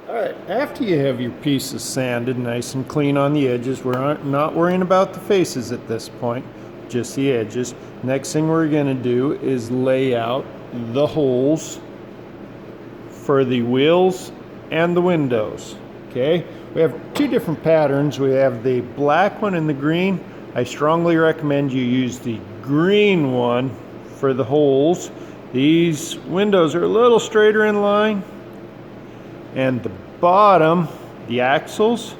Alright, after you have your pieces sanded nice and clean on the edges, we're not worrying about the faces at this point, just the edges. Next thing we're going to do is lay out the holes for the wheels and the windows. Okay, we have two different patterns. We have the black one and the green. I strongly recommend you use the green one for the holes. These windows are a little straighter in line. And the bottom, the axles,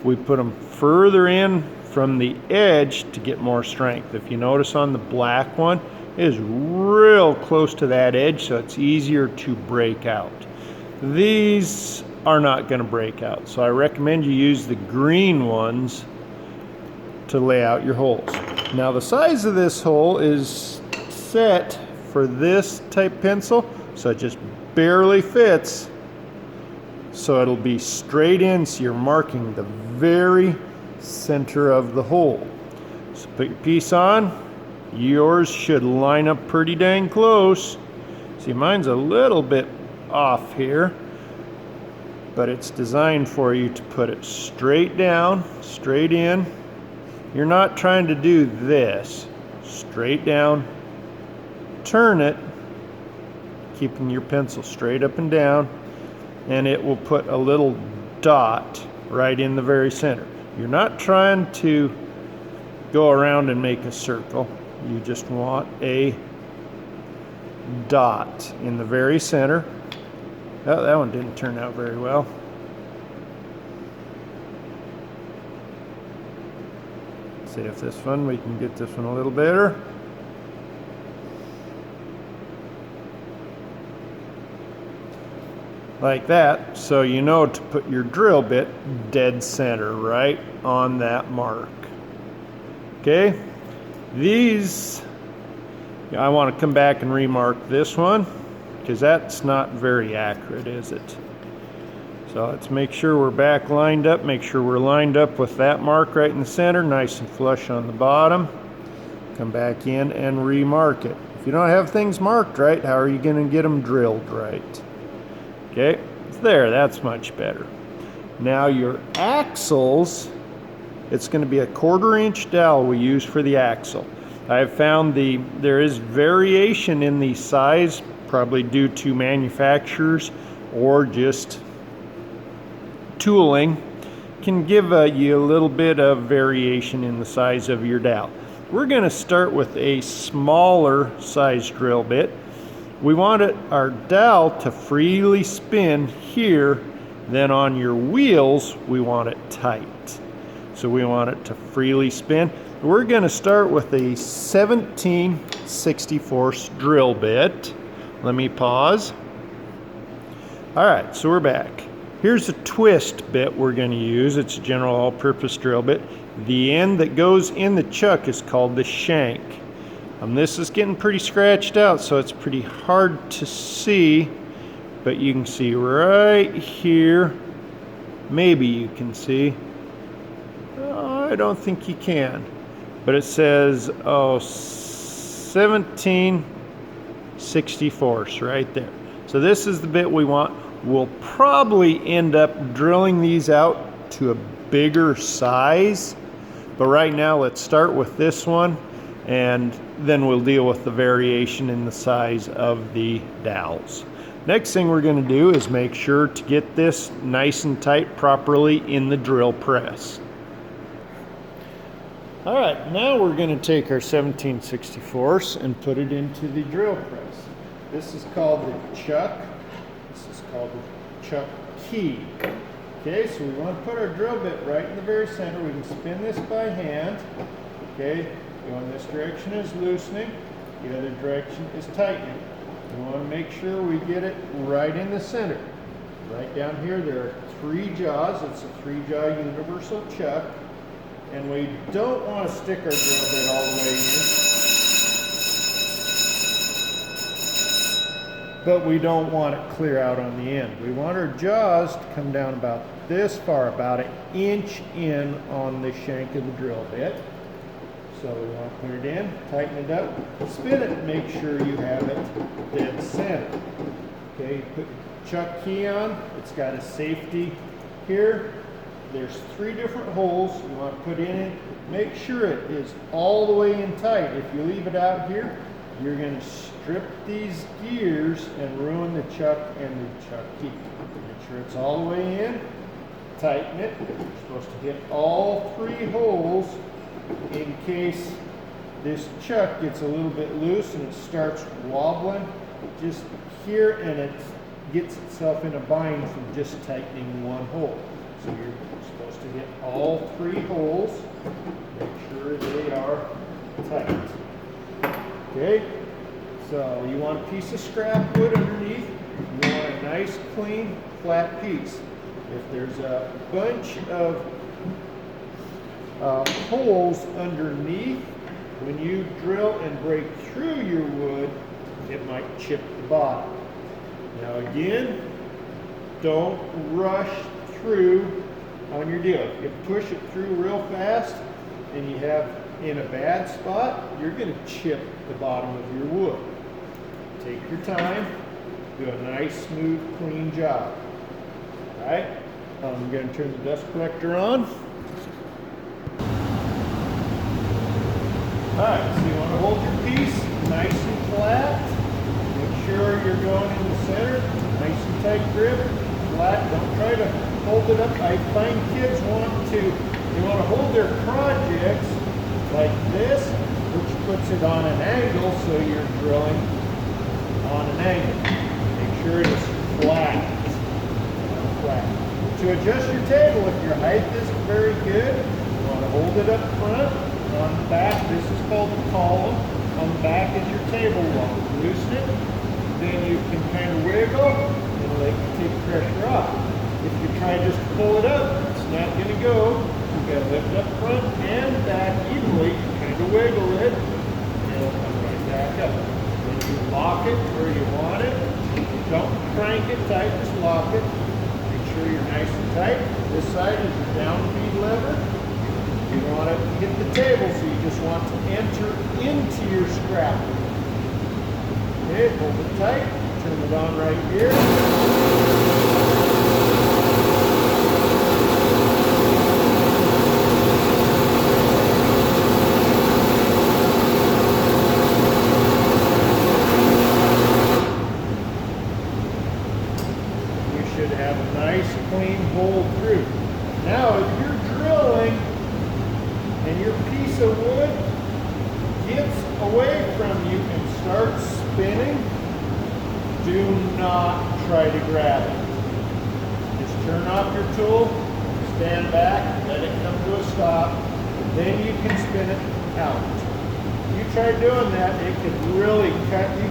we put them further in from the edge to get more strength. If you notice on the black one, it is real close to that edge, so it's easier to break out. These are not going to break out, so I recommend you use the green ones to lay out your holes. Now the size of this hole is set for this type pencil, so it just barely fits. So it'll be straight in, so you're marking the very center of the hole. So put your piece on. Yours should line up pretty dang close. See, mine's a little bit off here, but it's designed for you to put it straight down, straight in. You're not trying to do this. Straight down, turn it, keeping your pencil straight up and down, and it will put a little dot right in the very center. You're not trying to go around and make a circle. You just want a dot in the very center. Oh, that one didn't turn out very well. Let's see if this one, we can get this one a little better. Like that, so you know to put your drill bit dead center right on that mark. Okay, these, I want to come back and remark this one because that's not very accurate, is it? So let's make sure we're back lined up, make sure we're lined up with that mark right in the center, nice and flush on the bottom. Come back in and remark it. If you don't have things marked right, how are you going to get them drilled right? Okay, it's there, that's much better. Now your axles, it's going to be a 1/4 inch dowel we use for the axle. I've found there is variation in the size, probably due to manufacturers or just tooling, can give you a little bit of variation in the size of your dowel. We're going to start with a smaller size drill bit. We want our dowel to freely spin here, then on your wheels we want it tight. So we want it to freely spin. We're going to start with a 17/64 drill bit. Let me pause. Alright, so we're back. Here's a twist bit we're going to use. It's a general all-purpose drill bit. The end that goes in the chuck is called the shank. This is getting pretty scratched out, so it's pretty hard to see, but you can see right here. Maybe you can see. Oh, I don't think you can, but it says 17/64 right there. So this is the bit we want. We'll probably end up drilling these out to a bigger size, but right now let's start with this one, and then we'll deal with the variation in the size of the dowels. Next thing we're going to do is make sure to get this nice and tight properly in the drill press. Alright, now we're going to take our 17/64 and put it into the drill press. This is called the chuck. This is called the chuck key. Okay, so we want to put our drill bit right in the very center. We can spin this by hand. Okay, going this direction is loosening, the other direction is tightening. We want to make sure we get it right in the center. Right down here there are 3 jaws. It's a 3-jaw universal chuck. And we don't want to stick our drill bit all the way in, but we don't want it clear out on the end. We want our jaws to come down about this far, about 1 inch in on the shank of the drill bit. So we want to put it in, tighten it up, spin it, make sure you have it dead center. Okay, put your chuck key on. It's got a safety here. There's 3 different holes you want to put in it. Make sure it is all the way in tight. If you leave it out here, you're going to strip these gears and ruin the chuck and the chuck key. Make sure it's all the way in. Tighten it. You're supposed to hit all 3 holes in case this chuck gets a little bit loose and it starts wobbling. Just here, and it gets itself in a bind from just tightening 1 hole. So you're supposed to hit all 3 holes. Make sure they are tight. Okay, so you want a piece of scrap wood underneath. You want a nice, clean, flat piece. If there's a bunch of holes underneath, when you drill and break through your wood, it might chip the bottom. Now again, don't rush through on your deal. If you push it through real fast and you have in a bad spot, you're going to chip the bottom of your wood. Take your time, do a nice, smooth, clean job. Alright, I'm going to turn the dust collector on. Alright, so you want to hold your piece nice and flat. Make sure you're going in the center. Nice and tight grip. Flat. Don't try to hold it up. I find kids want to hold their projects like this, which puts it on an angle, so you're drilling on an angle. Make sure it is flat. Flat. To adjust your table, if your height isn't very good, you want to hold it up front. On the back, this is called the column. On the back is your table wall. Loosen it, then you can kind of wiggle and let it take pressure off. If you try just to pull it up, it's not going to go. You've got to lift up front and back evenly, kind of wiggle it, and it'll come right back up. Then you lock it where you want it. Don't crank it tight, just lock it. Make sure you're nice and tight. This side is your down feed lever. You don't want to hit the table, so you just want to enter into your scrap. Okay, hold it tight, turn it on right here. You should have a nice clean hole through. Now if you're drilling and your piece of wood gets away from you and starts spinning, do not try to grab it. Just turn off your tool, stand back, let it come to a stop, then you can spin it out. If you try doing that, it could really cut you,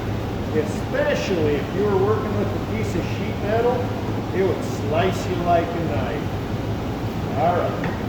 especially if you were working with a piece of sheet metal, it would slice you like a knife. All right.